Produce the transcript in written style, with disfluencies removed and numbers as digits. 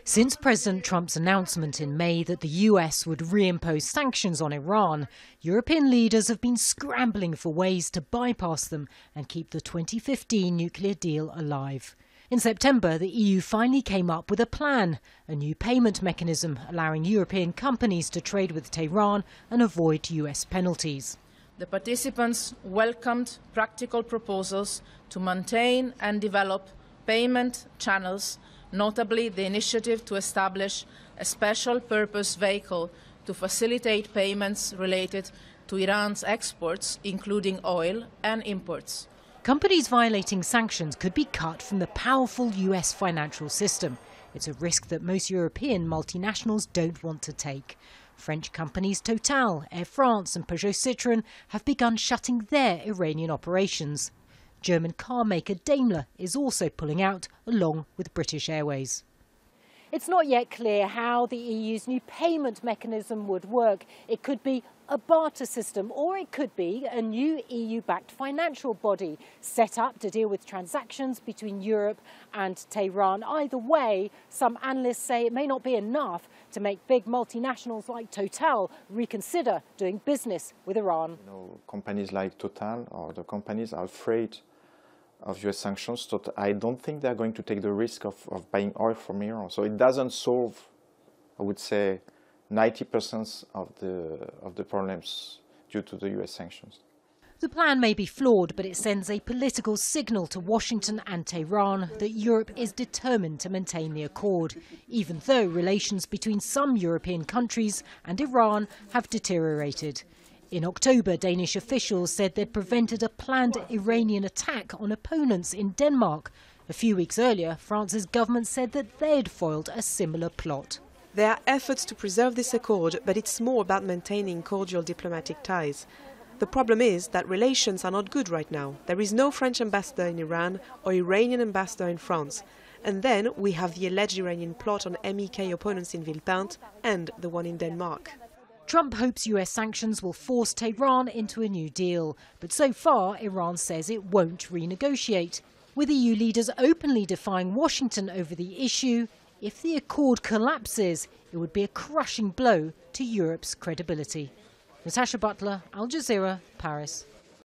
Since President Trump's announcement in May that the US would reimpose sanctions on Iran, European leaders have been scrambling for ways to bypass them and keep the 2015 nuclear deal alive. In September, the EU finally came up with a plan, a new payment mechanism allowing European companies to trade with Tehran and avoid US penalties. The participants welcomed practical proposals to maintain and develop payment channels, notably the initiative to establish a special purpose vehicle to facilitate payments related to Iran's exports, including oil and imports. Companies violating sanctions could be cut from the powerful US financial system. It's a risk that most European multinationals don't want to take. French companies Total, Air France and Peugeot Citroën have begun shutting their Iranian operations. German car maker Daimler is also pulling out, along with British Airways. It's not yet clear how the EU's new payment mechanism would work. It could be a barter system, or it could be a new EU-backed financial body set up to deal with transactions between Europe and Tehran. Either way, some analysts say it may not be enough to make big multinationals like Total reconsider doing business with Iran. Companies like Total or the companies are afraid of US sanctions, so I don't think they're going to take the risk of buying oil from Iran. So it doesn't solve, I would say, 90% of the problems due to the US sanctions. The plan may be flawed, but it sends a political signal to Washington and Tehran that Europe is determined to maintain the accord, even though relations between some European countries and Iran have deteriorated. In October, Danish officials said they'd prevented a planned Iranian attack on opponents in Denmark. A few weeks earlier, France's government said that they'd foiled a similar plot. There are efforts to preserve this accord, but it's more about maintaining cordial diplomatic ties. The problem is that relations are not good right now. There is no French ambassador in Iran or Iranian ambassador in France. And then we have the alleged Iranian plot on MEK opponents in Villepinte and the one in Denmark. Trump hopes US sanctions will force Tehran into a new deal. But so far, Iran says it won't renegotiate. With EU leaders openly defying Washington over the issue, if the accord collapses, it would be a crushing blow to Europe's credibility. Natacha, Butler, Al Jazeera, Paris.